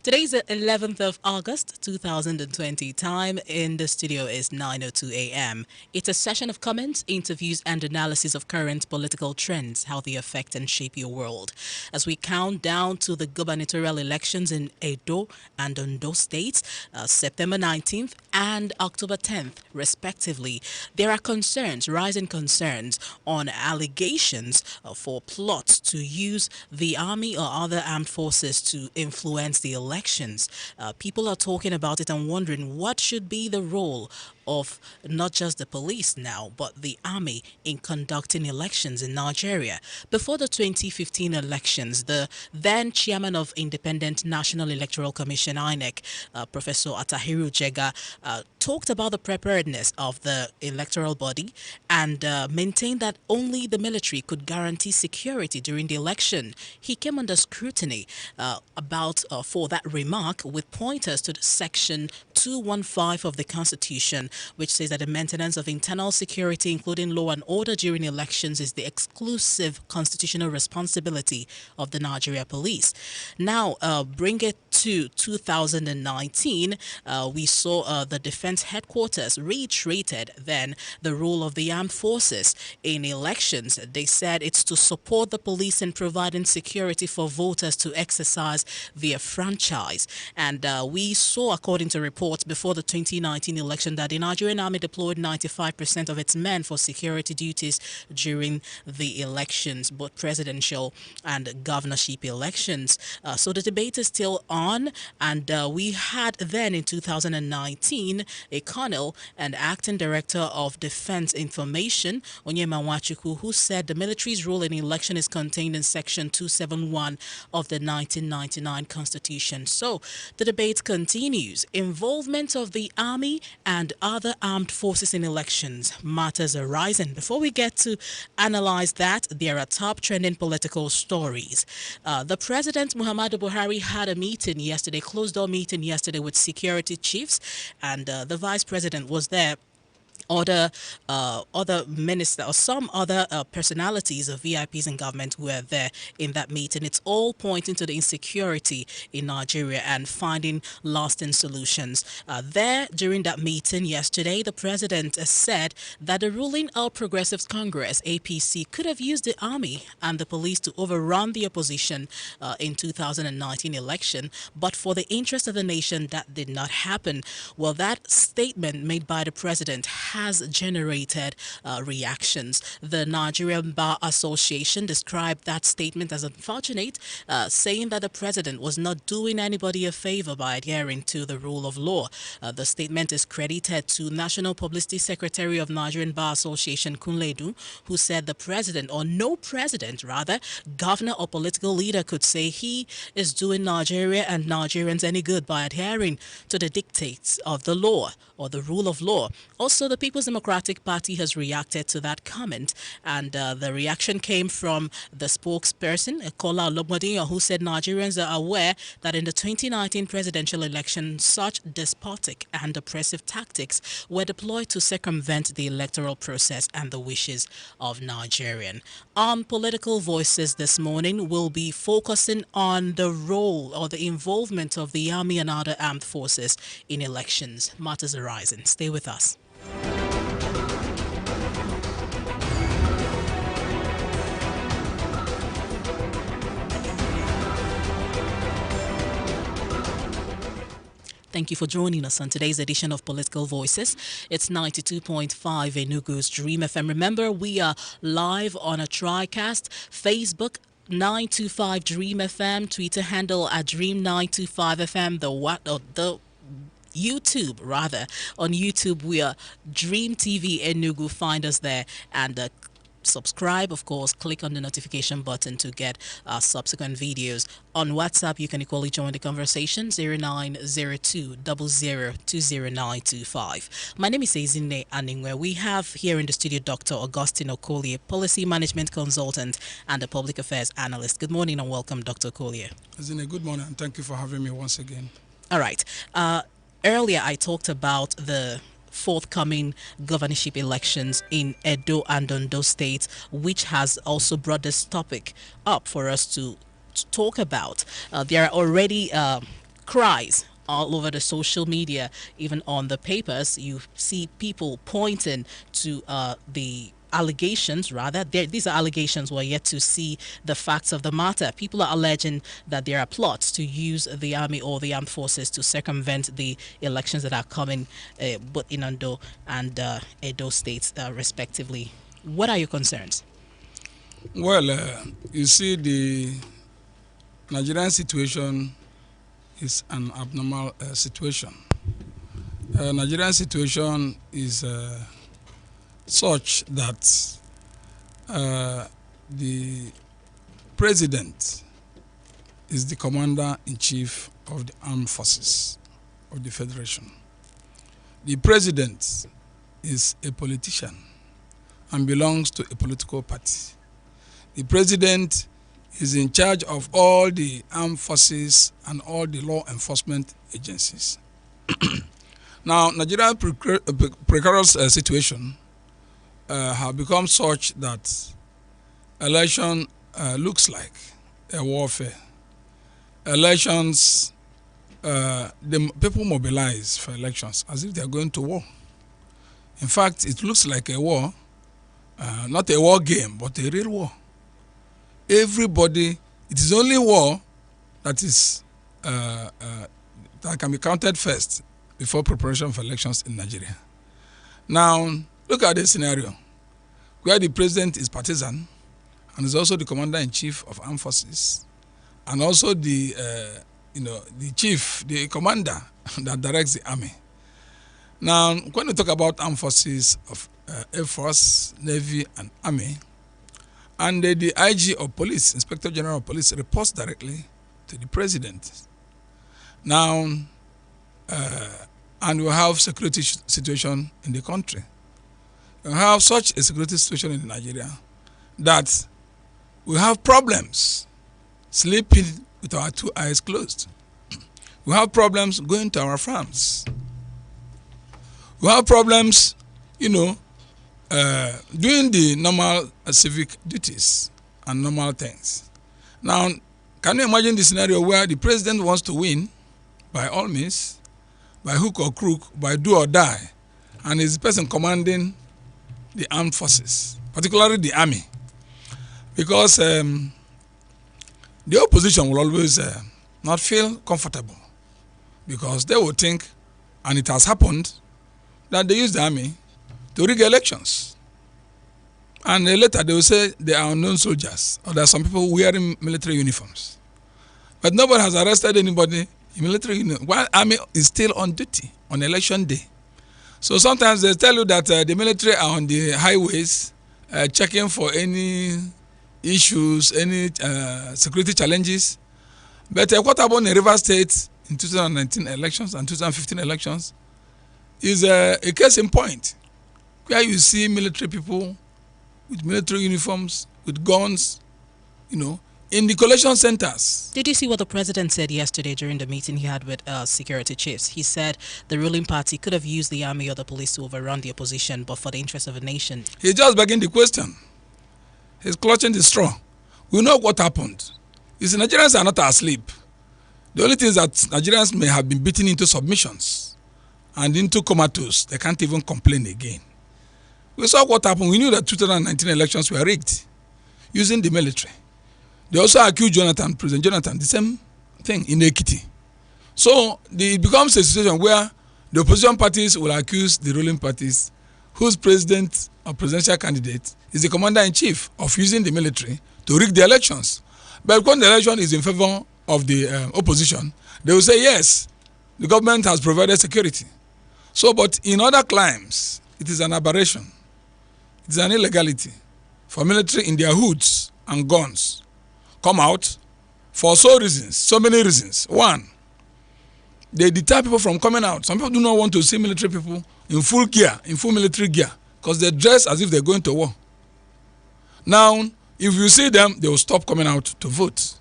Today's the 11th of August, 2020. Time in the studio is 9:02 a.m. It's a session of comments, interviews, and analysis of current political trends, how they affect and shape your world. As we count down to the gubernatorial elections in Edo and Ondo states, September 19th and October 10th, respectively, there are concerns, rising concerns on allegations for plots to use the army or other armed forces to influence the elections. People are talking about it and wondering what should be the role of not just the police now, but the army in conducting elections in Nigeria. Before the 2015 elections, the then chairman of Independent National Electoral Commission, INEC, Professor Atahiru Jega, talked about the preparedness of the electoral body and maintained that only the military could guarantee security during the election. He came under scrutiny for that remark with pointers to the Section 215 of the Constitution, which says that the maintenance of internal security, including law and order during elections, is the exclusive constitutional responsibility of the Nigeria Police. Now, bring it to 2019, we saw the Defense Headquarters reiterated then the role of the armed forces in elections. They said it's to support the police in providing security for voters to exercise their franchise. And we saw, according to reports before the 2019 election, that the Nigerian Army deployed 95% of its men for security duties during the elections, both presidential and governorship elections. So the debate is still on, and we had then in 2019 a colonel and acting director of Defense Information, Onyema Nwachukwu, who said the military's role in election is contained in Section 271 of the 1999 Constitution. So the debate continues. Involvement of the army and other armed forces in elections, matters arising. Before we get to analyze that, there are top trending political stories. The President Muhammadu Buhari had a meeting yesterday, closed-door meeting yesterday with security chiefs, and the Vice President was there. Other minister or some other personalities of VIPs in government were there in that meeting. It's all pointing to the insecurity in Nigeria and finding lasting solutions. There, during that meeting yesterday, the president said that the ruling All Progressives Congress, APC, could have used the army and the police to overrun the opposition in 2019 election, but for the interest of the nation, that did not happen. Well, that statement made by the president has generated reactions. The Nigerian Bar Association described that statement as unfortunate, saying that the president was not doing anybody a favor by adhering to the rule of law. The statement is credited to National Publicity Secretary of Nigerian Bar Association, Kunledu, who said the president, or no president rather, governor or political leader could say he is doing Nigeria and Nigerians any good by adhering to the dictates of the law or the rule of law. Also, the People's Democratic Party has reacted to that comment, and the reaction came from the spokesperson, Kola Olobode, who said Nigerians are aware that in the 2019 presidential election, such despotic and oppressive tactics were deployed to circumvent the electoral process and the wishes of Nigerians. On Political Voices this morning, we'll be focusing on the role or the involvement of the army and other armed forces in elections. Matters arising. Stay with us. Thank you for joining us on today's edition of Political Voices. It's 92.5 Enugu's Dream FM. Remember, we are live on a TriCast, Facebook 925 Dream FM, Twitter handle at Dream 925 FM, the YouTube rather. On YouTube, we are Dream TV Enugu. Find us there and subscribe, of course. Click on the notification button to get subsequent videos. On WhatsApp, you can equally join the conversation, 0902 002095. My name is Ezine Aningwe. We have here in the studio Dr. Augustine Okolie, Policy Management Consultant and a Public Affairs Analyst. Good morning and welcome, Dr. Okolie. Ezine, good morning and thank you for having me once again. All right. Earlier, I talked about the forthcoming governorship elections in Edo and Ondo states, which has also brought this topic up for us to talk about. There are already cries all over the social media, even on the papers. You see people pointing to the allegations, rather. These are allegations. We're yet to see the facts of the matter. People are alleging that there are plots to use the army or the armed forces to circumvent the elections that are coming, both in Ondo and Edo states, respectively. What are your concerns? Well, you see, the Nigerian situation is an abnormal situation. Nigerian situation is such that the president is the commander-in-chief of the armed forces of the federation. The president is a politician and belongs to a political party. The president is in charge of all the armed forces and all the law enforcement agencies. Now, Nigeria's precarious situation have become such that election looks like a warfare. Elections, the people mobilize for elections as if they are going to war. In fact, it looks like a war, not a war game, but a real war. Everybody, it is only war that is that can be counted first before preparation for elections in Nigeria. Now, look at this scenario where the president is partisan and is also the commander-in-chief of armed forces, and also the the chief, the commander that directs the army. Now, when we talk about armed forces of Air Force, Navy, and Army, and the IG of Police, Inspector General of Police, reports directly to the president. Now, and we have security situation in the country. We have such a security situation in Nigeria that we have problems sleeping with our two eyes closed. We have problems going to our farms. We have problems, doing the normal civic duties and normal things. Now, can you imagine the scenario where the president wants to win by all means, by hook or crook, by do or die, and is the person commanding the armed forces, particularly the army? Because the opposition will always not feel comfortable, because they will think, and it has happened, that they use the army to rig elections. And later they will say they are unknown soldiers, or there are some people wearing military uniforms. But nobody has arrested anybody in military uniform, while army is still on duty on election day. So sometimes they tell you that the military are on the highways checking for any issues, any security challenges. But what happened in Rivers State in 2019 elections and 2015 elections is a case in point, where you see military people with military uniforms, with guns, in the collation centers. Did you see what the president said yesterday during the meeting he had with security chiefs? He said the ruling party could have used the army or the police to overrun the opposition, but for the interest of the nation. He's just begging the question. He's clutching the straw. We know what happened. You see, Nigerians are not asleep. The only thing is that Nigerians may have been beaten into submissions and into comatose. They can't even complain again. We saw what happened. We knew that 2019 elections were rigged using the military. They also accused President Jonathan, the same thing in Ekiti. So it becomes a situation where the opposition parties will accuse the ruling parties, whose president or presidential candidate is the commander-in-chief, of using the military to rig the elections. But when the election is in favor of the opposition, they will say, yes, the government has provided security. So, but in other climes, it is an aberration. It is an illegality for military in their hoods and guns come out for so many reasons. One, they deter people from coming out. Some people do not want to see military people in full gear, in full military gear, because they dress as if they're going to war. Now, if you see them, they will stop coming out to vote.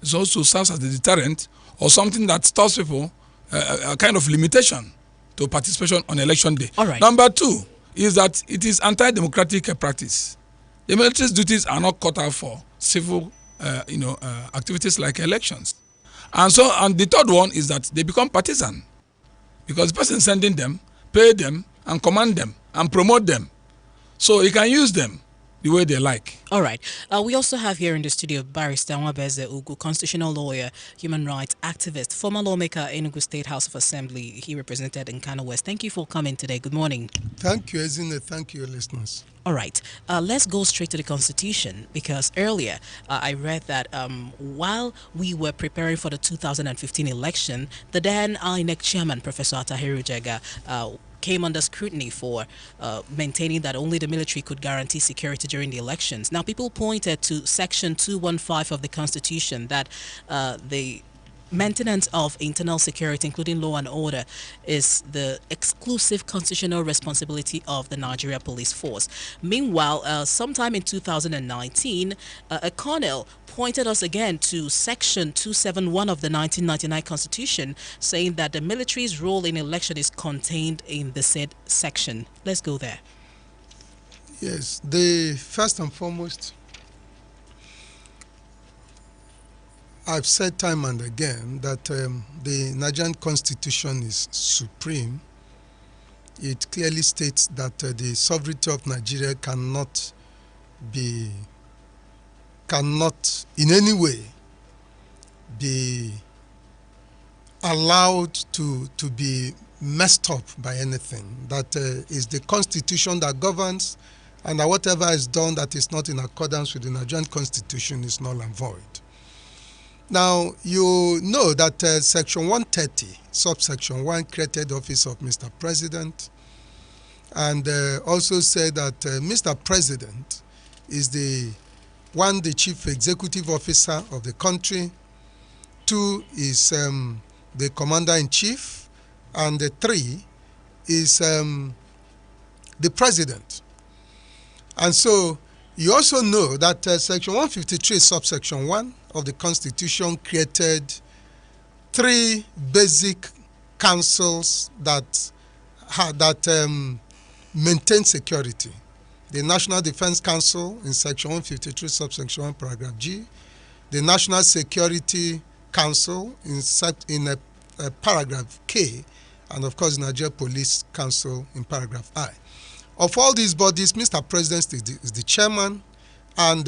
It also serves as a deterrent or something that stops people, a kind of limitation to participation on election day. All right. Number two is that it is anti-democratic practice. The military's duties are not cut out for civil activities like elections. And the third one is that they become partisan because the person sending them pay them and command them and promote them, so he can use them the way they like. All right. We also have here in the studio Barrister Nwabeze Ugu, constitutional lawyer, human rights activist, former lawmaker in Enugu State House of Assembly. He represented in Kano West. Thank you for coming today. Good morning. Thank you, Ezine. Thank you, listeners. All right. Let's go straight to the Constitution, because earlier I read that while we were preparing for the 2015 election, the then INEC chairman, Professor Atahiru Jega, came under scrutiny for maintaining that only the military could guarantee security during the elections. Now, people pointed to Section 215 of the Constitution that the maintenance of internal security, including law and order, is the exclusive constitutional responsibility of the Nigeria Police Force. Meanwhile, sometime in 2019, a colonel pointed us again to Section 271 of the 1999 Constitution, saying that the military's role in election is contained in the said section. Let's go there. Yes, the first and foremost, I've said time and again that the Nigerian Constitution is supreme. It clearly states that the sovereignty of Nigeria cannot in any way be allowed to be messed up by anything. That is the Constitution that governs, and that whatever is done that is not in accordance with the Nigerian Constitution is null and void. Now, you know that Section 130, subsection 1, created the office of Mr. President, and also said that Mr. President is the chief executive officer of the country, 2 is the commander-in-chief, and 3 is the president. And so you also know that Section 153, subsection 1 of the Constitution created 3 basic councils that maintain security. The National Defense Council in Section 153, subsection 1, paragraph G, the National Security Council in paragraph K, and of course the Nigeria Police Council in paragraph I. Of all these bodies, Mr. President is the chairman, and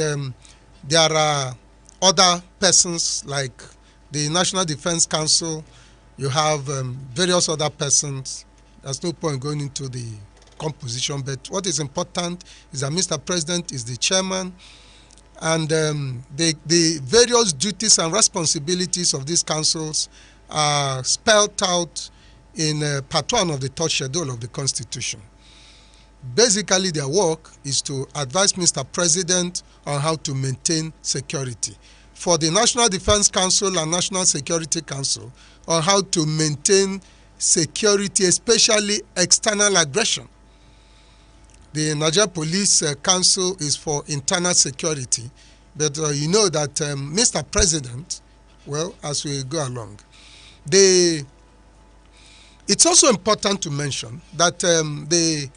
there are other persons like the National Defense Council. You have various other persons. There's no point going into the composition, but what is important is that Mr. President is the chairman, and the various duties and responsibilities of these councils are spelled out in Part 1 of the 3rd schedule of the Constitution. Basically, their work is to advise Mr. President on how to maintain security. For the National Defense Council and National Security Council, on how to maintain security, especially external aggression. The Nigeria Police Council is for internal security, but you know that Mr. President, well, as we go along, it's also important to mention that the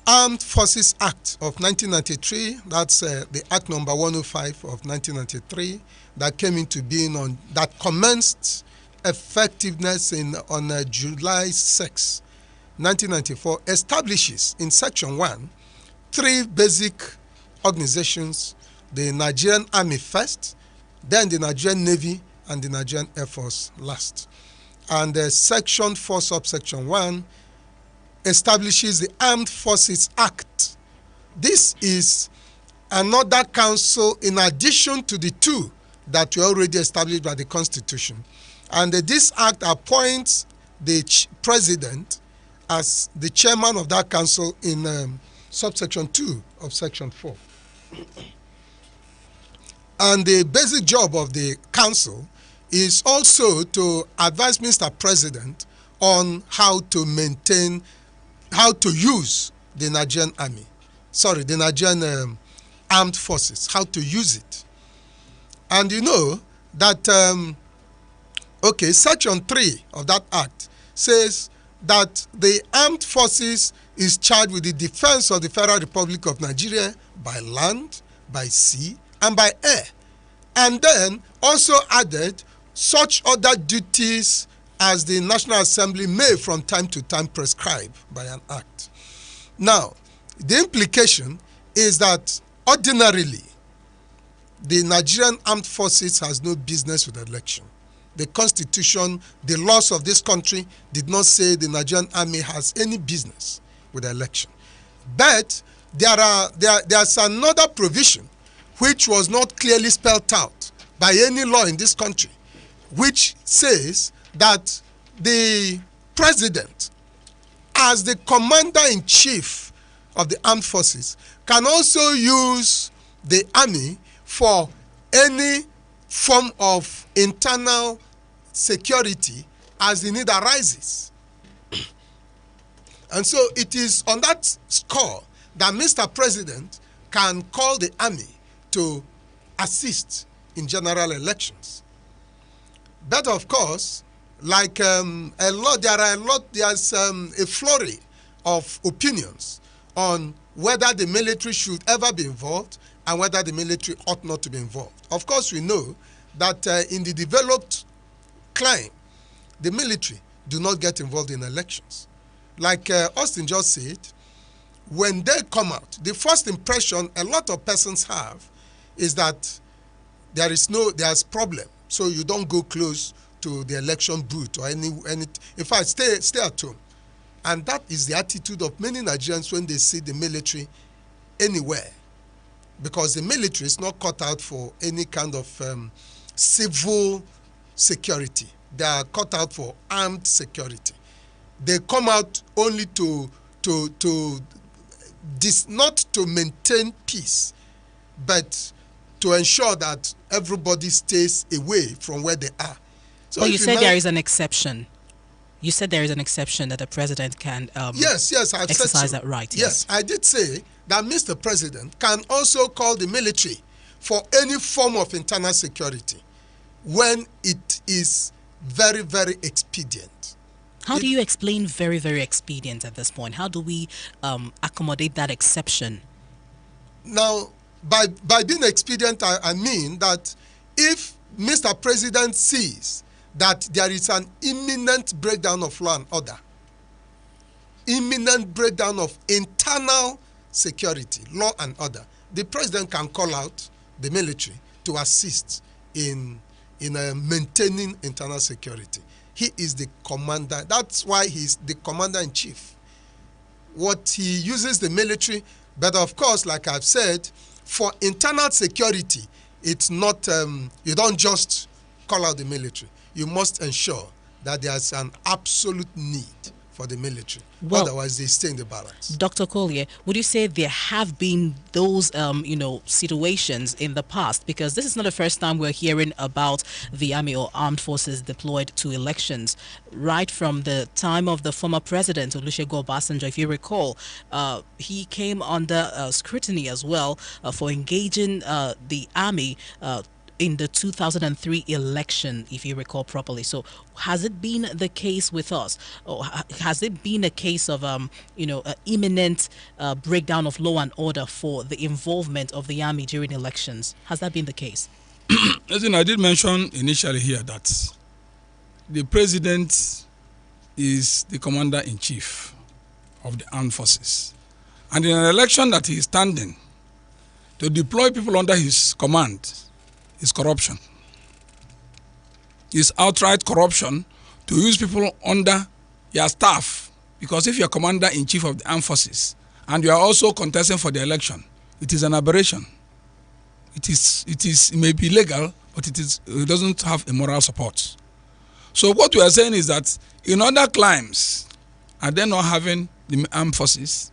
Armed Forces Act of 1993, that's the Act number 105 of 1993, that came into being that commenced effectiveness on July 6, 1994, establishes in Section 1 3 basic organizations: the Nigerian Army first, then the Nigerian Navy, and the Nigerian Air Force last. And Section 4, subsection 1, establishes the Armed Forces Act. This is another council in addition to the 2 that were already established by the Constitution. And this act appoints the president as the chairman of that council in subsection 2 of section 4. And the basic job of the council is also to advise Mr. President on how to use the Nigerian Army, the Nigerian Armed Forces, how to use it. And you know that, Section 3 of that act says that the armed forces is charged with the defense of the Federal Republic of Nigeria by land, by sea, and by air. And then also added such other duties as the National Assembly may from time to time prescribe by an act. Now, the implication is that ordinarily, the Nigerian Armed Forces has no business with election. The Constitution, the laws of this country did not say the Nigerian Army has any business with election. But there's another provision which was not clearly spelled out by any law in this country, which says that the president, as the commander-in-chief of the armed forces, can also use the army for any form of internal security as the need arises. And so it is on that score that Mr. President can call the army to assist in general elections. But of course, like there's a flurry of opinions on whether the military should ever be involved and whether the military ought not to be involved. Of course, we know that in the developed clime, the military do not get involved in elections. Like Austin just said, when they come out, the first impression a lot of persons have is that there's problem, so you don't go close to the election booth or any. In fact, stay at home. And that is the attitude of many Nigerians when they see the military anywhere, because the military is not cut out for any kind of civil security. They are cut out for armed security. They come out only not to maintain peace, but to ensure that everybody stays away from where they are. So you said there is an exception. You said there is an exception that the president can yes, I've exercise said so. that right. Yes, I did say that Mr. President can also call the military for any form of internal security when it is very, very expedient. How do you explain very, very expedient at this point? How do we accommodate that exception? Now, by being expedient, I mean that if Mr. President sees that there is an imminent breakdown of law and order, imminent breakdown of internal security, law and order, the president can call out the military to assist in maintaining internal security. He is the commander. That's why he's the commander-in-chief. What he uses the military, but of course, like I've said, for internal security, it's not, you don't just call out the military. You must ensure that there's an absolute need for the military. Well, otherwise, they stay in the balance. Dr. Collier, would you say there have been those, situations in the past? Because this is not the first time we're hearing about the army or armed forces deployed to elections. Right from the time of the former president, Olusegun Obasanjo, if you recall, he came under scrutiny as well for engaging the army in the 2003 election, if you recall properly. So has it been the case with us? Or has it been a case of, imminent breakdown of law and order for the involvement of the army during elections? Has that been the case? Listen, I did mention initially here that the president is the commander-in-chief of the armed forces. And in an election that he is standing, to deploy people under his command is corruption. It's outright corruption to use people under your staff, because if you're commander-in-chief of the armed forces and you are also contesting for the election, it is an aberration. It may be legal, but it doesn't have a moral support. So what we are saying is that in other climes, are they not having the armed forces?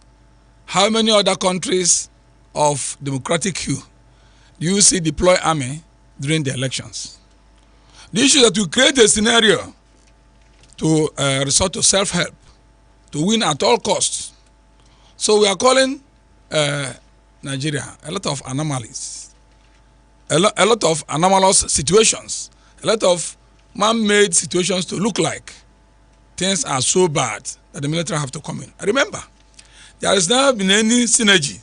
How many other countries of democratic hue do you see deploy army during the elections? The issue that we create a scenario to resort to self-help, to win at all costs. So we are calling Nigeria a lot of anomalies, a lot of anomalous situations, a lot of man-made situations to look like things are so bad that the military have to come in. Remember, there has never been any synergy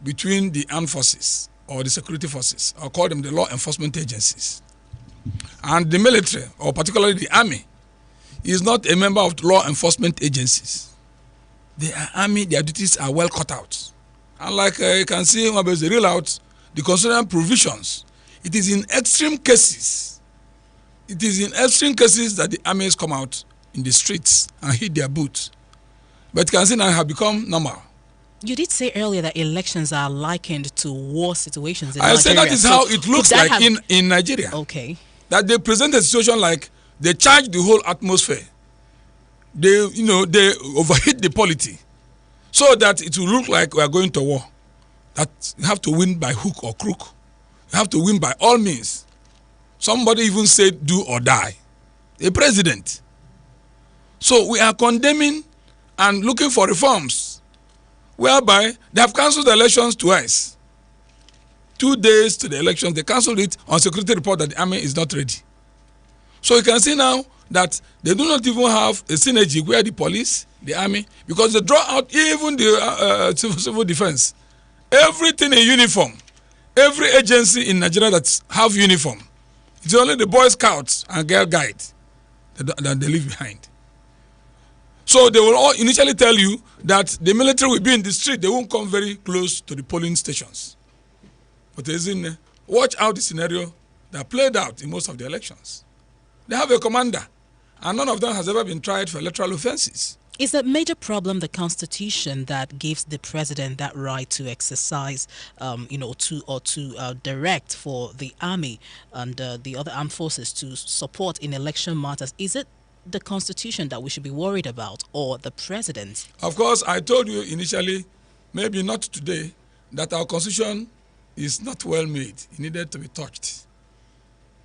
between the armed forces or the security forces, or call them the law enforcement agencies, And the military, or particularly the army, is not a member of law enforcement agencies. The army, their duties are well cut out. And like you can see, when there's a real out, the constitutional provisions, it is in extreme cases. It is in extreme cases that the armies come out in the streets and hit their boots. But you can see now have become normal. You did say earlier that elections are likened to war situations in Nigeria. I said that is how it looks like in Nigeria. Okay. That they present a situation like they charge the whole atmosphere. They overheat the polity so that it will look like we are going to war. That you have to win by hook or crook. You have to win by all means. Somebody even said do or die. A president. So we are condemning and looking for reforms whereby they have cancelled the elections twice. 2 days to the elections, they cancelled it on security report that the army is not ready. So you can see now that they do not even have a synergy where the police, the army, because they draw out even the civil defense. Everything in uniform. Every agency in Nigeria that have uniform. It's only the Boy Scouts and Girl Guide that they leave behind. So they will all initially tell you that the military will be in the street. They won't come very close to the polling stations. But watch out the scenario that played out in most of the elections. They have a commander, and none of them has ever been tried for electoral offenses. Is the major problem the Constitution that gives the president that right to exercise, to direct for the army and the other armed forces to support in election matters? Is it the Constitution that we should be worried about, or the president? Of course, I told you initially, maybe not today, that our Constitution is not well made. It needed to be touched.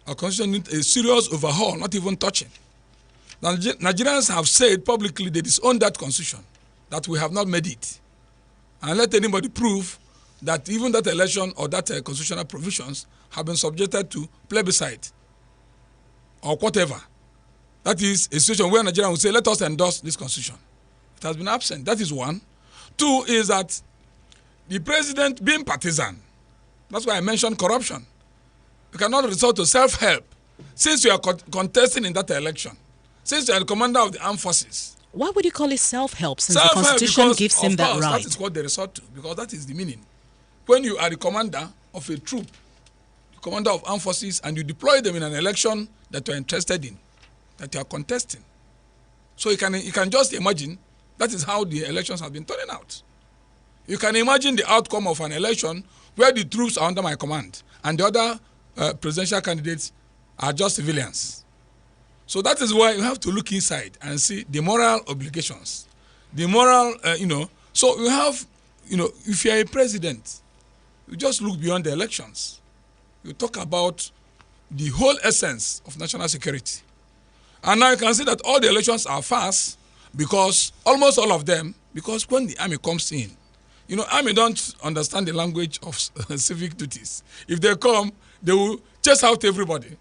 Our Constitution needs a serious overhaul, not even touching. Nigerians have said publicly they disown that Constitution, that we have not made it. And let anybody prove that even that election or that constitutional provisions have been subjected to plebiscite or whatever. That is a situation where Nigerians will say, let us endorse this Constitution. It has been absent. That is one. Two is that the president being partisan. That's why I mentioned corruption. You cannot resort to self-help since you are contesting in that election. Since you are the commander of the armed forces. Why would you call it self-help since the Constitution gives him that right? That is what they resort to, because that is the meaning. When you are the commander of a troop, the commander of armed forces, and you deploy them in an election that you are interested in, that you are contesting. So you can just imagine that is how the elections have been turning out. You can imagine the outcome of an election where the troops are under my command and the other presidential candidates are just civilians. So that is why you have to look inside and see the moral obligations, the moral, So you have, if you are a president, you just look beyond the elections. You talk about the whole essence of national security. And now you can see that all the elections are fast because almost all of them, because when the army comes in, army don't understand the language of civic duties. If they come, they will chase out everybody.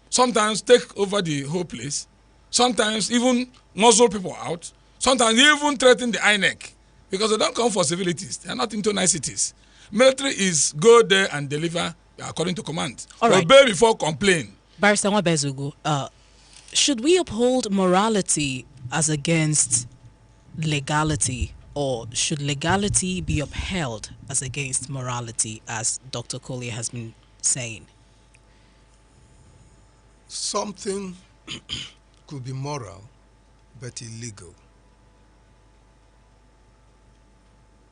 Sometimes take over the whole place. Sometimes even muzzle people out. Sometimes even threaten the INEC because they don't come for civilities. They are not into niceties. Military is go there and deliver according to command. All right. Obey before complain. Barrister Nwabezugu, should we uphold morality as against legality, or should legality be upheld as against morality, as Dr. Collier has been saying? Something could be moral but illegal.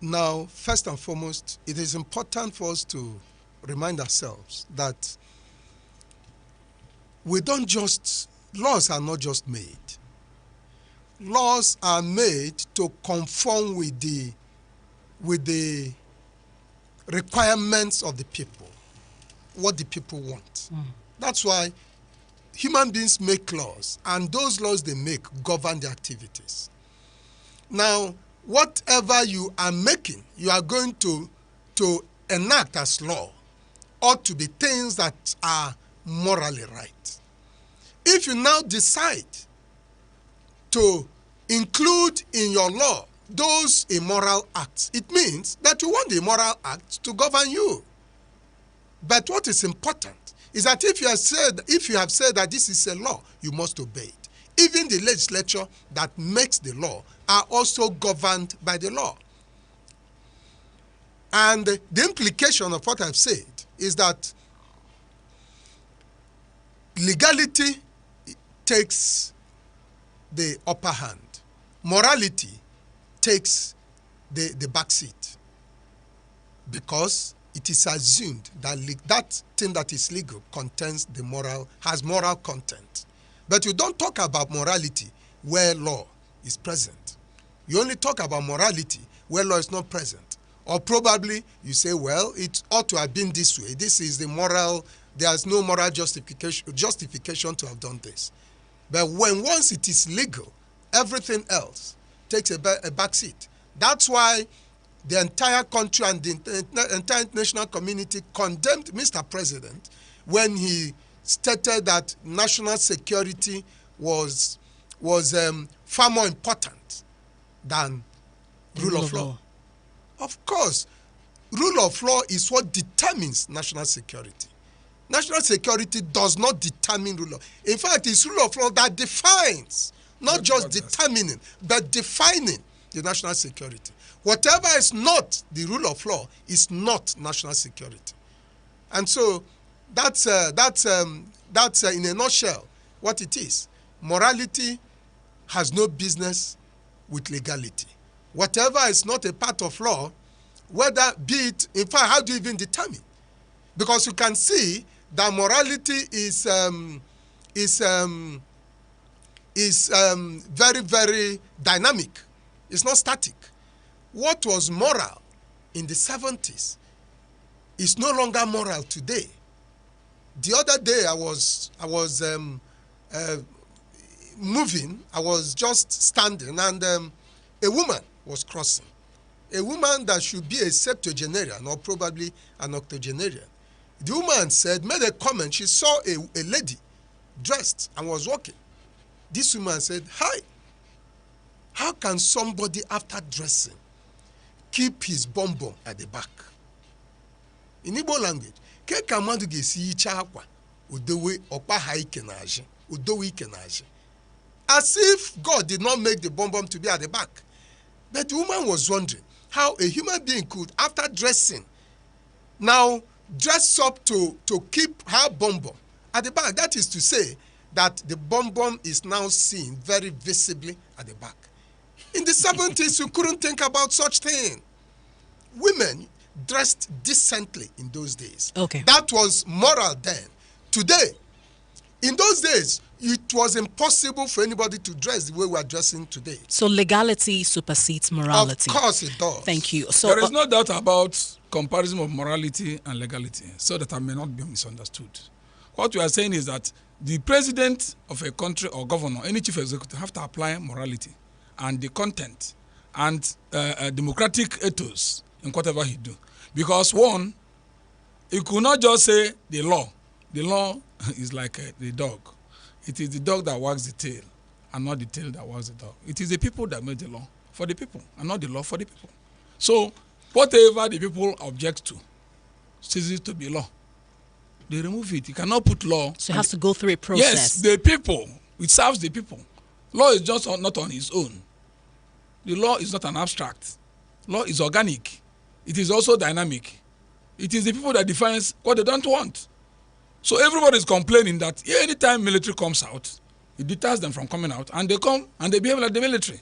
Now, first and foremost, it is important for us to remind ourselves that laws are not just made. Laws are made to conform with the requirements of the people, what the people want. That's why human beings make laws, and those laws they make govern their activities. Now, whatever you are making, you are going to enact as law, ought to be things that are morally right. If you now decide to include in your law those immoral acts, it means that you want the immoral acts to govern you. But what is important is that if you have said that this is a law, you must obey it. Even the legislature that makes the law are also governed by the law. And the implication of what I've said is that legality takes the upper hand. Morality takes the back seat, because it is assumed that that thing that is legal has moral content. But you don't talk about morality where law is present. You only talk about morality where law is not present. Or probably you say, well, it ought to have been this way. This is the moral, there's no moral justification to have done this. But once it is legal, everything else takes a back seat. That's why the entire country and the entire international community condemned Mr. President when he stated that national security was far more important than rule of law. Of course, rule of law is what determines national security. National security does not determine rule of law. In fact, it's rule of law that defines, not just determining, but defining the national security. Whatever is not the rule of law is not national security. And so that's in a nutshell what it is. Morality has no business with legality. Whatever is not a part of law, whether be it, in fact, how do you even determine? Because you can see that morality is very, very dynamic. It's not static. What was moral in the 70s is no longer moral today. The other day I was moving. I was just standing, and a woman was crossing. A woman that should be a septuagenarian or probably an octogenarian. The woman made a comment. She saw a lady dressed and was walking. This woman said, "Hi, how can somebody after dressing keep his bum at the back?" In Igbo language, ke ka mmadụ ga-esi yicha akwa odowe ọkpa ha ike na-ajị, odowe ike na-ajị. As if God did not make the bum to be at the back. But the woman was wondering how a human being could, after dressing, now dress up to keep her bum at the back. That is to say that the bum is now seen very visibly at the back. In the 70s, you couldn't think about such thing. Women dressed decently in those days. Okay. That was moral then. Today, in those days, it was impossible for anybody to dress the way we are dressing today. So legality supersedes morality. Of course it does. Thank you. So there is no doubt about comparison of morality and legality, so that I may not be misunderstood. What we are saying is that the president of a country or governor, any chief executive, have to apply morality and the content and democratic ethos in whatever he do. Because one, he could not just say the law. The law is like the dog. It is the dog that wags the tail and not the tail that wags the dog. It is the people that made the law for the people and not the law for the people. So whatever the people object to ceases to be law. They remove it. You cannot put law. So it has to go through a process. Yes, the people. It serves the people. Law is just not on its own. The law is not an abstract. Law is organic. It is also dynamic. It is the people that defines what they don't want. So everybody is complaining that anytime military comes out, it deters them from coming out, and they come and they behave like the military.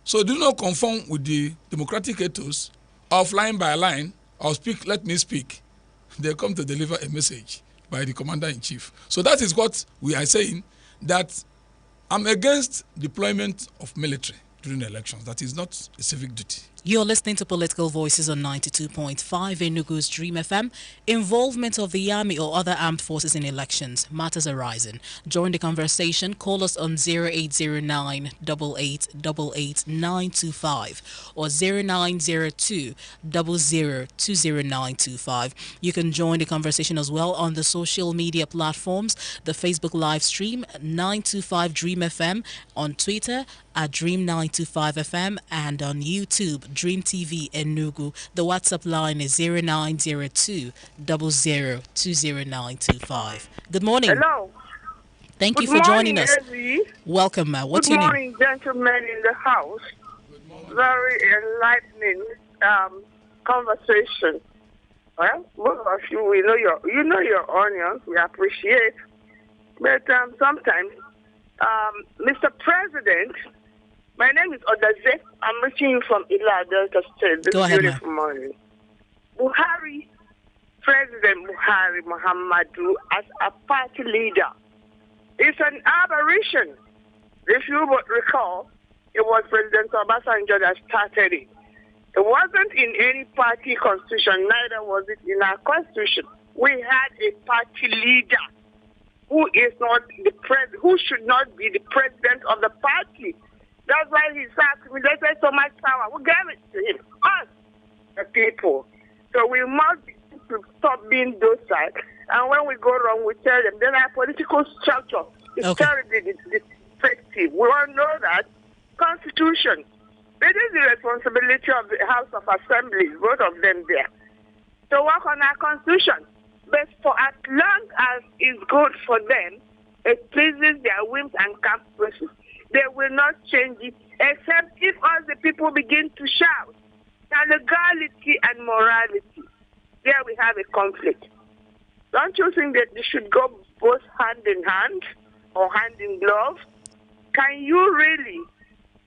So do not conform with the democratic ethos of line by line or speak, let me speak. They come to deliver a message by the commander-in-chief. So that is what we are saying, that I'm against deployment of military during the elections. That is not a civic duty. You're listening to Political Voices on 92.5 Enugu's Dream FM. Involvement of the army or other armed forces in elections, matters arising. Join the conversation. Call us on 0809 8888 925 or 0902 0020 You can join the conversation as well on the social media platforms, the Facebook live stream 925 Dream FM, on Twitter at Dream925 FM, and on YouTube Dream TV Enugu. The WhatsApp line is 0902 002095. Good morning. Hello. Thank you Good for joining morning, us. Ezzy. Welcome, ma. Good What's your name? morning, gentlemen in the house. Very enlightening conversation. Well, most of you, you know your onions. We appreciate, but sometimes, Mr. President, my name is Odaze. I'm reaching you from Ila Delta State. This Go ahead, beautiful morning. Buhari, President Buhari Muhammadu, as a party leader, is an aberration. If you would recall, it was President Obasanjo that started it. It wasn't in any party constitution, neither was it in our constitution. We had a party leader who is not the who should not be the president of the party. That's why he accumulated so much power. Who gave it to him? Us, the people. So we must stop being docile. And when we go wrong, we tell them. Then our political structure is terribly defective. We all know that. Constitution. It is the responsibility of the House of Assembly, both of them there, to work on our Constitution. But for as long as it's good for them, it pleases their whims and caprices, they will not change it, except if all the people begin to shout. Now, legality and morality, there we have a conflict. Don't you think that they should go both hand in hand or hand in glove? Can you really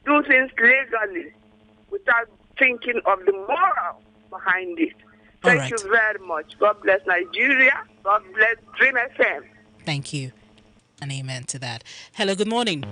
do things legally without thinking of the moral behind it? Thank you very much. God bless Nigeria. God bless Dream FM. Thank you. And amen to that. Hello, good morning.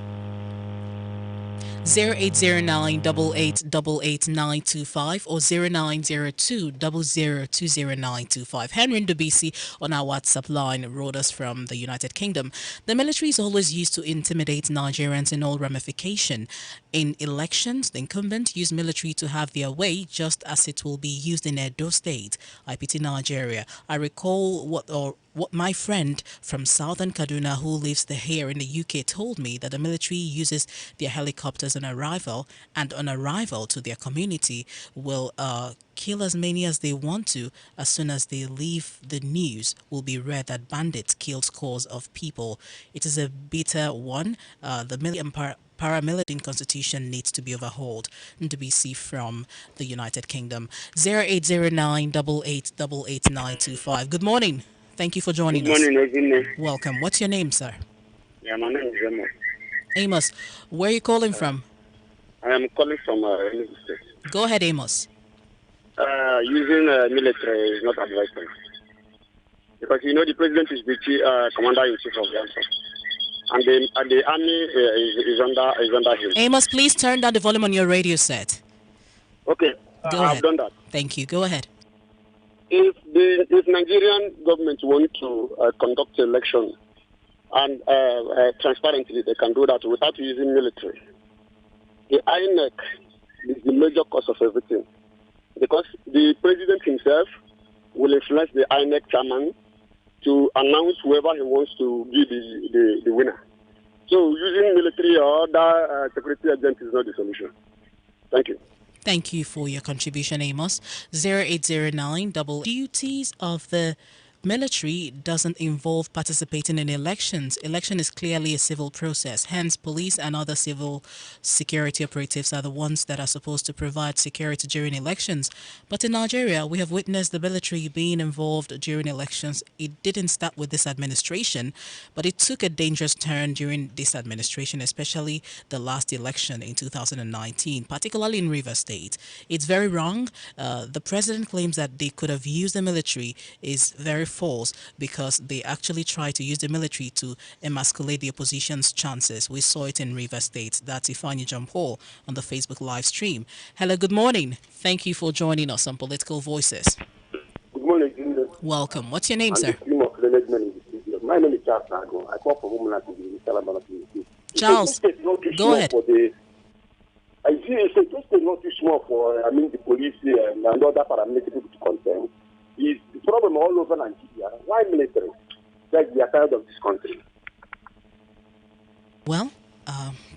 0809-8888-925 or 0902-0020-925. Henry Ndubisi on our WhatsApp line wrote us from the United Kingdom. The military is always used to intimidate Nigerians in all ramification. In elections, the incumbent use military to have their way, just as it will be used in Edo State. I pity Nigeria. I recall what my friend from Southern Kaduna who lives here in the UK told me, that the military uses their helicopters on arrival to their community will kill as many as they want to. As soon as they leave, the news will be read that bandits killed scores of people. It is a bitter one. The military paramilitary constitution needs to be overhauled. NDBC from the United Kingdom. 0809-8888-925. Good morning. Thank you for joining us. Good morning, Welcome. What's your name, sir? Yeah, my name is Amos. Amos, where are you calling from? I am calling from Enugu State. Go ahead, Amos. Using military is not advisable. Because, the president is the commander-in-chief of the army. And the army is under him. Amos, please turn down the volume on your radio set. Okay, Go ahead. I've done that. Thank you. Go ahead. If Nigerian government want to conduct election and transparently, they can do that without using military. The INEC is the major cause of everything, because the president himself will influence the INEC chairman to announce whoever he wants to be the winner. So using military or other security agent is not the solution. Thank you. Thank you for your contribution, Amos. 0809 duties of the military doesn't involve participating in elections. Election is clearly a civil process. Hence, police and other civil security operatives are the ones that are supposed to provide security during elections. But in Nigeria, we have witnessed the military being involved during elections. It didn't start with this administration, but it took a dangerous turn during this administration, especially the last election in 2019, particularly in Rivers State. It's very wrong. The president claims that they could have used the military is very false, because they actually try to use the military to emasculate the opposition's chances. We saw it in Rivers State. That's Ifeanyi Jampol on the Facebook live stream. Hello, good morning. Thank you for joining us on Political Voices. Good morning. Welcome. What's your name, sir? My name is Charles Nago. I call for Women Charles, go ahead. I see it's not too small for the police and other paramilitary people to contend. Is the problem all over Nigeria? Why military? Like we are tired of this country. Well,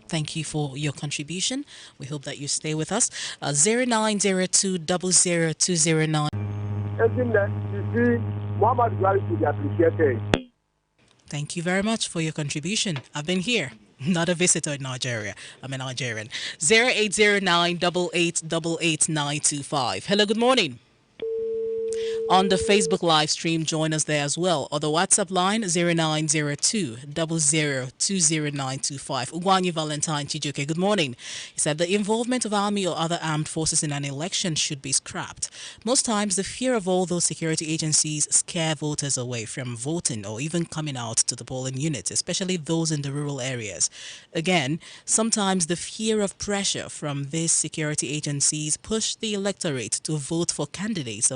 Thank you for your contribution. We hope that you stay with us. 0902 00209. Thank you very much for your contribution. I've been here, not a visitor in Nigeria. I'm a Nigerian. 0809 8888 Hello, good morning. On the Facebook live stream, join us there as well. Or the WhatsApp line 0902 002095. Ugwanyi Valentine Chijuke, good morning. He said the involvement of army or other armed forces in an election should be scrapped. Most times, the fear of all those security agencies scare voters away from voting or even coming out to the polling units, especially those in the rural areas. Again, sometimes the fear of pressure from these security agencies push the electorate to vote for candidates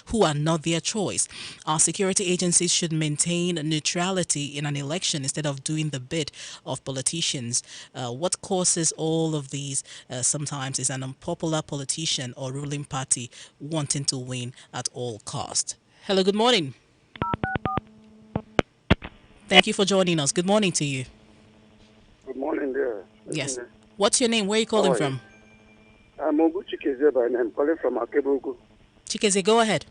who are not their choice. Our security agencies should maintain neutrality in an election instead of doing the bit of politicians. What causes all of these sometimes is an unpopular politician or ruling party wanting to win at all cost. Hello, good morning. Thank you for joining us. Good morning to you. Good morning there. Yes. What's your name? Where are you calling from? I'm Oguchi Keze by name, calling from Akebogu. Chikeze, go ahead.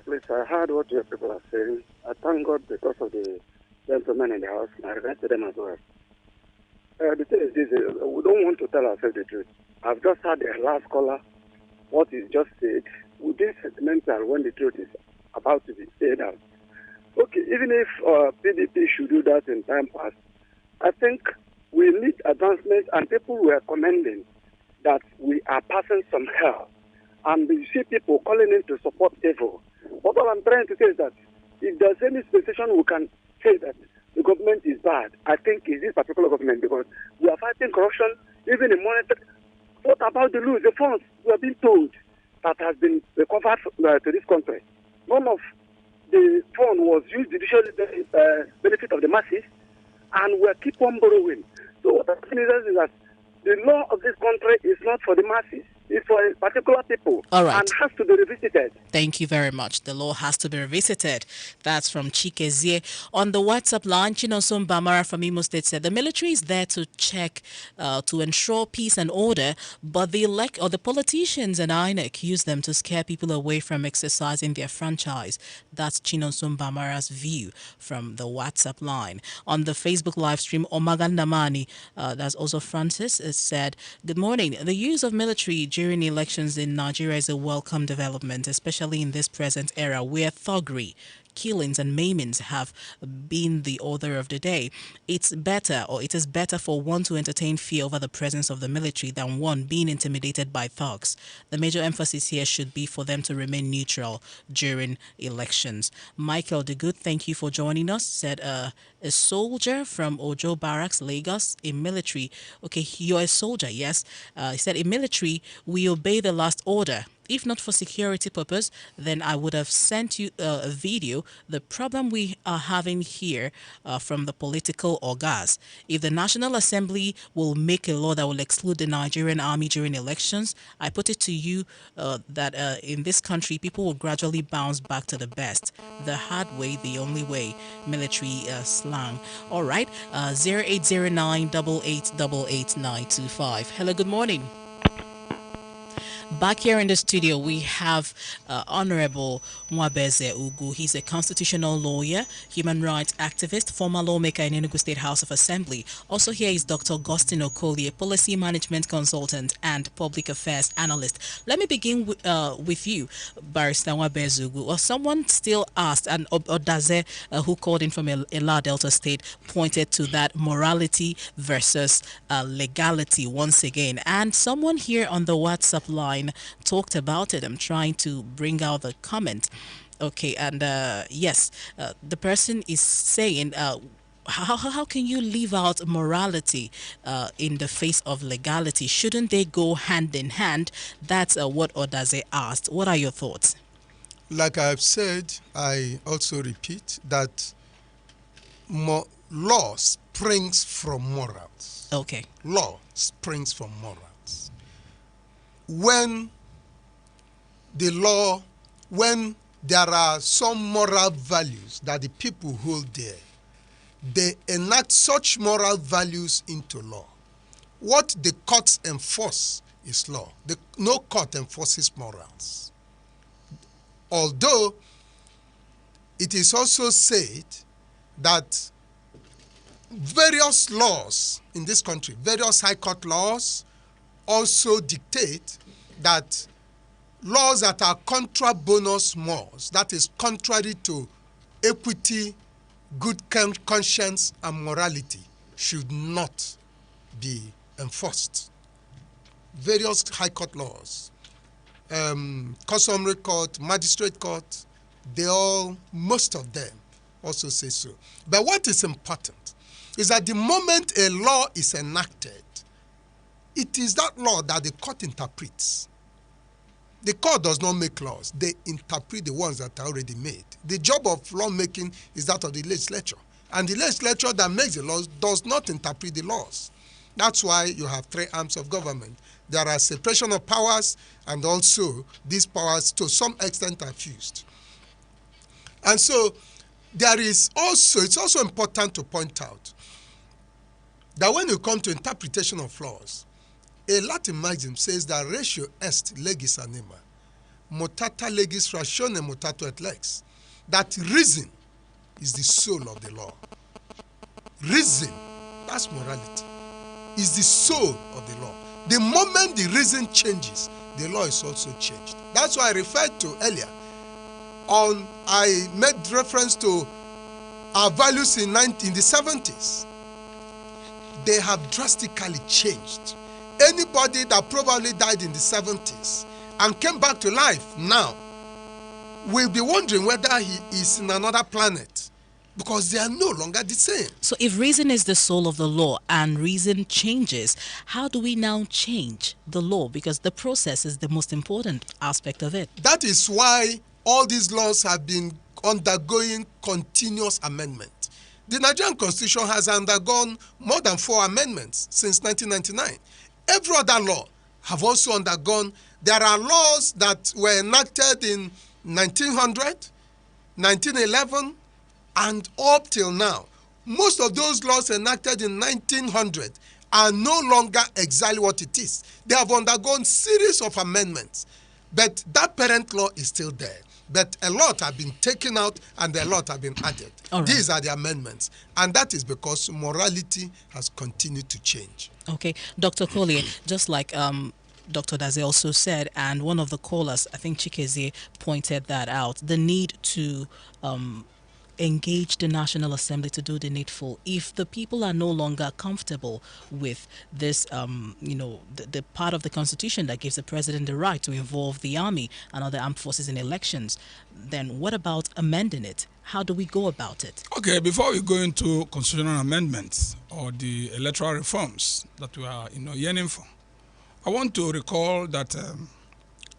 Please, I heard what your people are saying. I thank God because of the gentlemen in the house. I regret to them as well. The thing is this, we don't want to tell ourselves the truth. I've just heard the last caller, what he just said. We be sentimental when the truth is about to be said out. Okay, even if PDP should do that in time past, I think we need advancement, and people were commending that we are passing some hell. And you see people calling in to support evil. What I'm trying to say is that if there's any situation we can say that the government is bad, I think it's this particular government, because we are fighting corruption, even in monetary. What about the funds we have been told that has been recovered to this country? None of the fund was used to the benefit of the masses, and we keep on borrowing. So what I'm saying is that the law of this country is not for the masses. It's for particular people. All right. And has to be revisited. Thank you very much. The law has to be revisited. That's from Chikezie. On the WhatsApp line, Chinosom Bamara from Imo State said the military is there to check, to ensure peace and order, but the politicians and INEC use them to scare people away from exercising their franchise. That's Chinosom Bamara's view from the WhatsApp line. On the Facebook live stream, Omagan Namani, that's also Francis, said, good morning. The use of military during elections in Nigeria is a welcome development, especially in this present era where thuggery, killings and maimings have been the order of the day. It is better for one to entertain fear over the presence of the military than one being intimidated by thugs. The major emphasis here should be for them to remain neutral during elections. Michael DeGood, thank you for joining us, said a soldier from Ojo Barracks, Lagos, in military. Okay, you're a soldier, yes. He said, in military, we obey the last order. If not for security purpose, then I would have sent you a video. The problem we are having here from the political orgas. If the National Assembly will make a law that will exclude the Nigerian army during elections, I put it to you that in this country, people will gradually bounce back to the best. The hard way, the only way. Military slang. All right. 0809 8888 Hello, good morning. Back here in the studio, we have Honorable Mwabeze Ugu. He's a constitutional lawyer, human rights activist, former lawmaker in Enugu State House of Assembly. Also here is Dr. Augustine Okoli, a policy management consultant and public affairs analyst. Let me begin with you, Barrister Mwabeze Ugu. Or someone still asked, and Odaze, who called in from Ela Delta State, pointed to that morality versus legality once again. And someone here on the WhatsApp line talked about it. I'm trying to bring out the comment. Okay, and yes, the person is saying, how can you leave out morality in the face of legality? Shouldn't they go hand in hand? That's what Odaze asked. What are your thoughts? Like I've said, I also repeat that law springs from morals. Okay. Law springs from morals. When there are some moral values that the people hold dear, they enact such moral values into law. What the courts enforce is law. No court enforces morals. Although it is also said that various laws in this country, various high court laws, also dictate that laws that are contra bonus mores, that is contrary to equity, good conscience, and morality, should not be enforced. Various high court laws, customary court, magistrate court, most of them also say so. But what is important is that the moment a law is enacted, it is that law that the court interprets. The court does not make laws. They interpret the ones that are already made. The job of lawmaking is that of the legislature. And the legislature that makes the laws does not interpret the laws. That's why you have three arms of government. There are separation of powers, and also these powers to some extent are fused. And so it's also important to point out that when you come to interpretation of laws, a Latin maxim says that ratio est legis anima, mutata legis ratione mutato et lex, that reason is the soul of the law. Reason, that's morality, is the soul of the law. The moment the reason changes, the law is also changed. That's why I referred to earlier I made reference to our values in the 70s. They have drastically changed. Anybody that probably died in the 70s and came back to life now will be wondering whether he is in another planet, because they are no longer the same. So if reason is the soul of the law and reason changes, how do we now change the law? Because the process is the most important aspect of it. That is why all these laws have been undergoing continuous amendment. The Nigerian Constitution has undergone more than 4 amendments since 1999. Every other law have also undergone. There are laws that were enacted in 1900, 1911, and up till now. Most of those laws enacted in 1900 are no longer exactly what it is. They have undergone series of amendments, but that parent law is still there. But a lot have been taken out and a lot have been added. Right. These are the amendments. And that is because morality has continued to change. Okay. Dr. Collier, just like Dr. Daze also said, and one of the callers, I think Chikeze, pointed that out, the need to engage the National Assembly to do the needful. If the people are no longer comfortable with this, the part of the Constitution that gives the president the right to involve the army and other armed forces in elections, then what about amending it? How do we go about it? Okay, before we go into constitutional amendments or the electoral reforms that we are yearning for, I want to recall that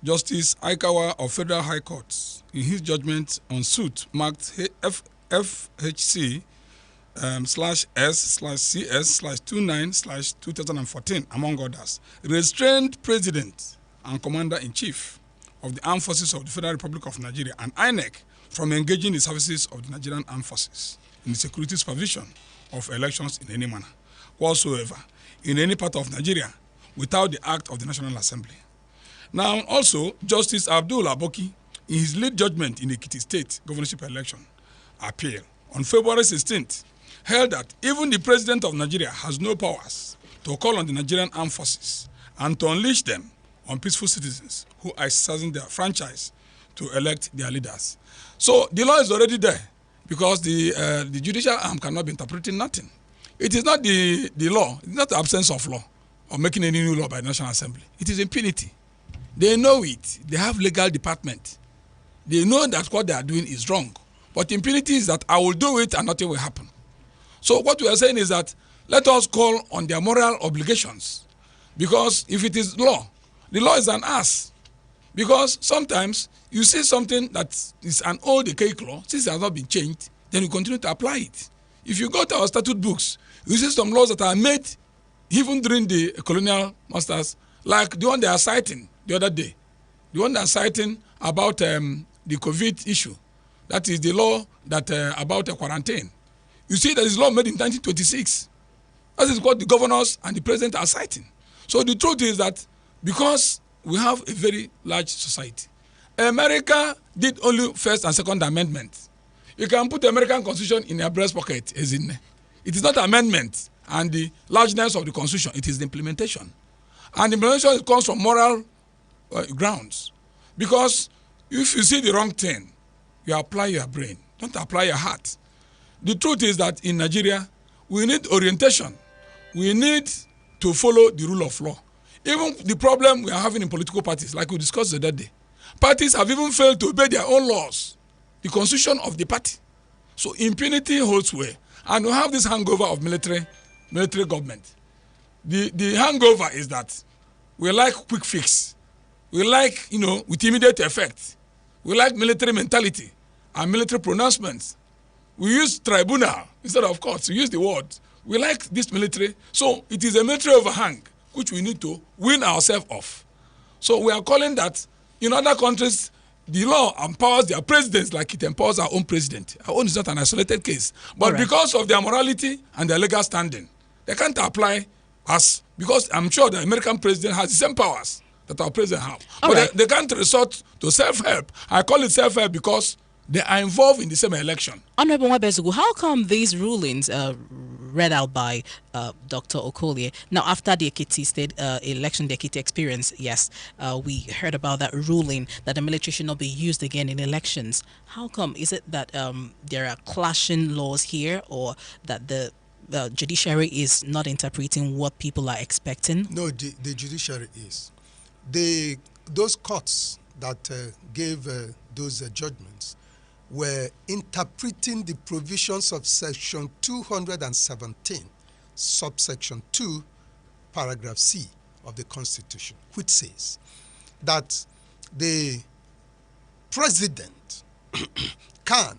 Justice Aikawa of Federal High Court, in his judgment on suit marked FHC /S/CS/29/2014, among others, restrained President and Commander-in-Chief of the Armed Forces of the Federal Republic of Nigeria and INEC from engaging the services of the Nigerian Armed Forces in the security supervision of elections in any manner whatsoever in any part of Nigeria without the act of the National Assembly. Now, also, Justice Abdul Aboki, in his lead judgment in the Ekiti State governorship election appeal on February 16th, held that even the President of Nigeria has no powers to call on the Nigerian Armed Forces and to unleash them on peaceful citizens who are exercising their franchise to elect their leaders. So the law is already there because the judicial arm cannot be interpreting nothing. It is not the law, it's not the absence of law or making any new law by the National Assembly. It is impunity. They know it. They have legal department. They know that what they are doing is wrong. But impunity is that I will do it and nothing will happen. So what we are saying is that let us call on their moral obligations, because if it is law, the law is an ass. Because sometimes you see something that is an old archaic law, since it has not been changed, then you continue to apply it. If you go to our statute books, you see some laws that are made even during the colonial masters, like the one they are citing the other day, the one they are citing about the COVID issue. That is the law that about quarantine. You see, there is law made in 1926. That is what the governors and the president are citing. So the truth is that because we have a very large society, America did only First and Second Amendment. You can put the American Constitution in your breast pocket, as in. It is not amendment and the largeness of the Constitution, it is the implementation. And the implementation comes from moral grounds. Because if you see the wrong thing, you apply your brain, don't apply your heart. The truth is that in Nigeria, we need orientation. We need to follow the rule of law. Even the problem we are having in political parties, like we discussed the other day, parties have even failed to obey their own laws, the constitution of the party. So impunity holds sway. And we have this hangover of military government. The hangover is that we like quick fix. We like, with immediate effect. We like military mentality and military pronouncements. We use tribunal instead of courts. We use the word. We like this military. So it is a military overhang which we need to win ourselves off. So we are calling that in other countries, the law empowers their presidents like it empowers our own president. Our own is not an isolated case. But because of their morality and their legal standing, they can't apply us, because I'm sure the American president has the same powers that our president have. But they can't resort to self-help. I call it self-help because they are involved in the same election. Honorable Mwabezugu, how come these rulings read out by Dr. Okolie, now after the Ekiti state election, the Ekiti experience, yes, we heard about that ruling that the military should not be used again in elections. How come? Is it that there are clashing laws here, or that the judiciary is not interpreting what people are expecting? No, the judiciary is. Those courts that gave those judgments were interpreting the provisions of Section 217, subsection 2, paragraph C of the Constitution, which says that the president can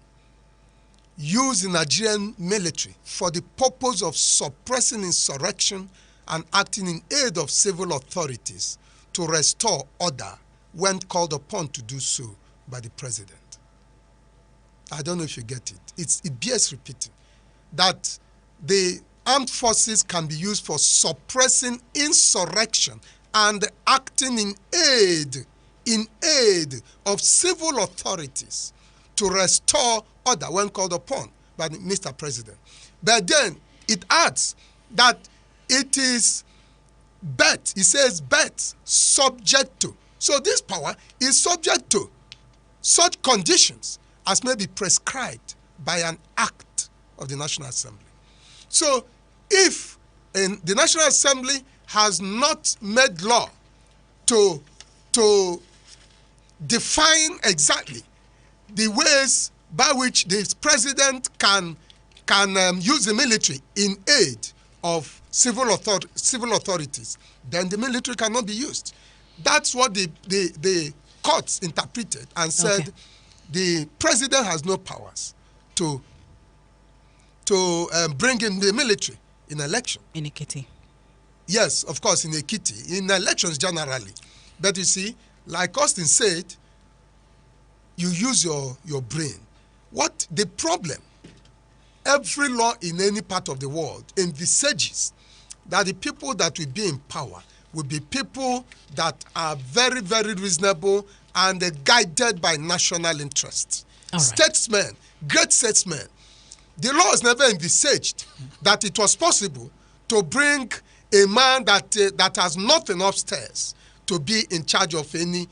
use the Nigerian military for the purpose of suppressing insurrection and acting in aid of civil authorities to restore order when called upon to do so by the president. I don't know if you get it. It bears repeating that the armed forces can be used for suppressing insurrection and acting in aid of civil authorities to restore order when called upon by Mr. President. But then it adds that it is it says subject to. So this power is subject to such conditions as may be prescribed by an act of the National Assembly. So if the National Assembly has not made law to define exactly the ways by which the president can use the military in aid of civil authorities, then the military cannot be used. That's what the courts interpreted and said the president has no powers to bring in the military in election. In Ekiti. Yes, of course, in Ekiti, in elections generally. But you see, like Austin said, you use your brain. What the problem? Every law in any part of the world envisages that the people that will be in power will be people that are very, very reasonable and guided by national interests. Right. Statesmen, great statesmen. The law has never envisaged that it was possible to bring a man that has nothing upstairs to be in charge of any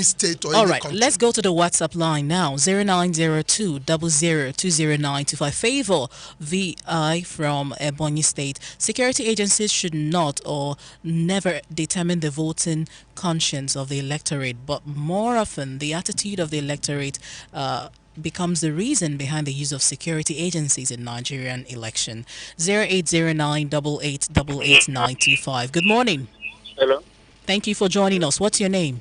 state or any country. Let's go to the WhatsApp line now. 0902 002095. Favor VI from Ebonyi State. Security agencies should not or never determine the voting conscience of the electorate, but more often the attitude of the electorate becomes the reason behind the use of security agencies in Nigerian election. 0809888925. Good morning. Hello. Thank you for joining us. What's your name?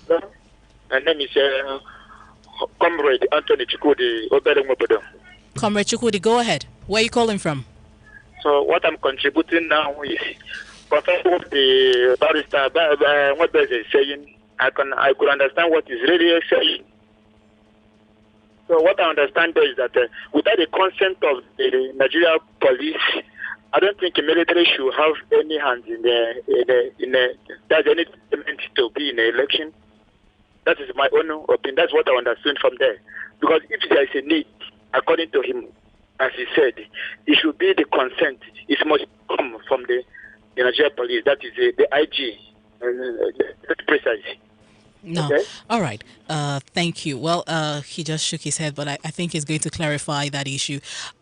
My name is Comrade Anthony Chukudi. Comrade Chukudi, go ahead. Where are you calling from? So what I'm contributing now is confirming what the barrister what is saying. I could understand what he's really saying. So what I understand is that without the consent of the Nigeria police, I don't think the military should have any hands in there's any element to be in the election. That is my own opinion. That's what I understood from there. Because if there is a need, according to him, as he said, it should be the consent. It must come from the Nigeria police. That is the IG. That's precise. No. Okay. All right. Thank you. Well, he just shook his head, but I think he's going to clarify that issue.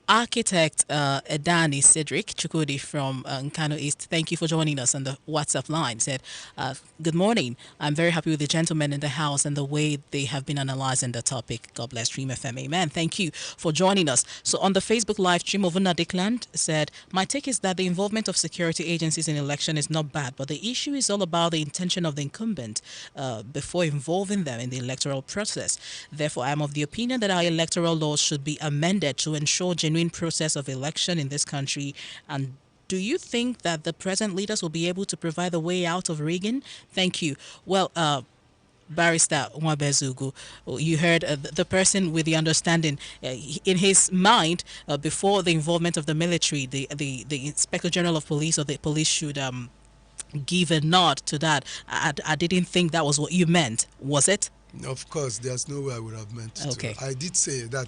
Architect Edani Cedric Chukudi from Nkano East, thank you for joining us on the WhatsApp line. Said, good morning. I'm very happy with the gentlemen in the house and the way they have been analyzing the topic. God bless Dream FM. Amen. Thank you for joining us. So on the Facebook live stream, Ovuna Dickland said, my take is that the involvement of security agencies in election is not bad, but the issue is all about the intention of the incumbent before involving them in the electoral process. Therefore, I am of the opinion that our electoral laws should be amended to ensure genuine process of election in this country. And do you think that the present leaders will be able to provide the way out of Reagan? Thank you. Well, Barrister Nwabezugu, you heard the person with the understanding in his mind before the involvement of the military, the Inspector General of Police or the police should give a nod to that. I didn't think that was what you meant, was it? Of course, there's no way I would have meant it. Okay. I did say that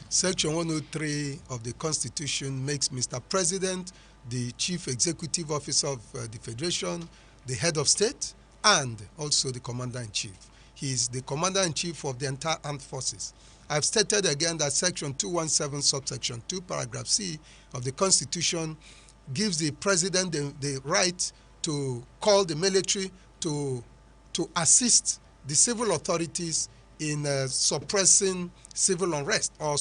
Section 103 of the Constitution makes Mr. President the Chief Executive Officer of the Federation, the head of state, and also the Commander-in-Chief. He is the Commander-in-Chief of the entire armed forces. I've stated again that Section 217, subsection 2, paragraph C of the Constitution gives the President the right to call the military to assist the civil authorities in suppressing civil unrest or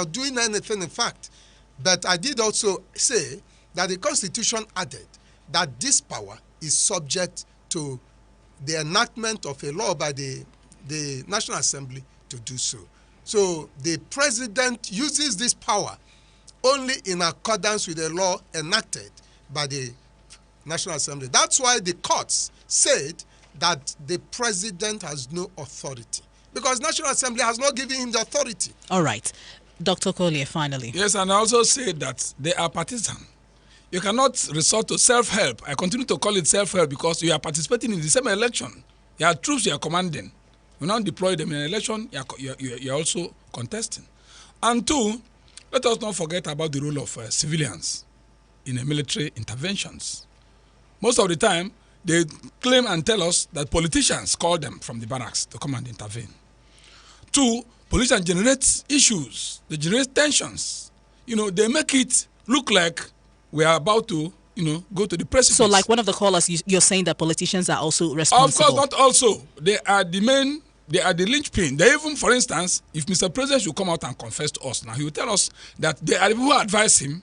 doing anything, in fact. But I did also say that the Constitution added that this power is subject to the enactment of a law by the National Assembly to do so. So the President uses this power only in accordance with the law enacted by the National Assembly. That's why the courts said that the President has no authority, because National Assembly has not given him the authority. All right. Dr. Collier, finally. Yes, and I also say that they are partisan. You cannot resort to self-help. I continue to call it self-help because you are participating in the same election. You are troops you are commanding. You now deploy them in an election, you are also contesting. And two, let us not forget about the role of civilians in military interventions. Most of the time, they claim and tell us that politicians call them from the barracks to come and intervene. Two, politicians generate issues. They generate tensions. They make it look like we are about to, go to the precipice. So like one of the callers, you're saying that politicians are also responsible. Of course, not also. They are the main, they are the linchpin. They even, for instance, if Mr. President should come out and confess to us now, he will tell us that they are the people who advise him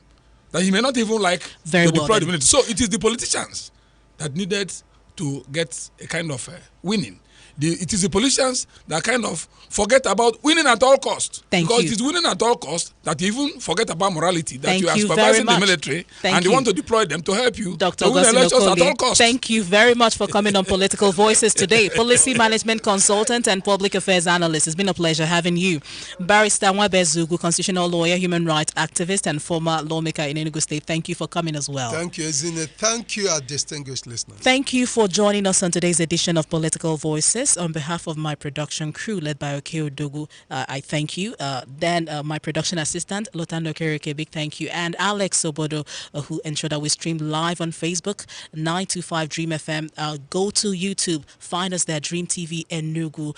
that he may not even like to deploy the military. So it is the politicians that needed to get a kind of winning. It is the politicians that kind of forget about winning at all costs. Because it is winning at all costs that you even forget about morality, that you are supervising the military and you want to deploy them to help you Dr. to win elections at all costs. Thank you very much for coming on Political Voices today. Policy management consultant and public affairs analyst. It's been a pleasure having you. Barrister Nwabezugu, constitutional lawyer, human rights activist, and former lawmaker in Enugu State. Thank you for coming as well. Thank you, Ezine. Thank you, our distinguished listeners. Thank you for joining us on today's edition of Political Voices. On behalf of my production crew led by Oke Odogu, I thank you. Then my production assistant, Lotando Kereke, big thank you. And Alex Sobodo, who ensured that we stream live on Facebook, 925 Dream FM. Go to YouTube, find us there, Dream TV Enugu.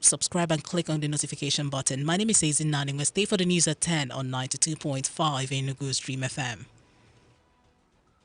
Subscribe and click on the notification button. My name is Ezin Naningwe. Stay for the news at 10 on 92.5 Enugu's Dream FM.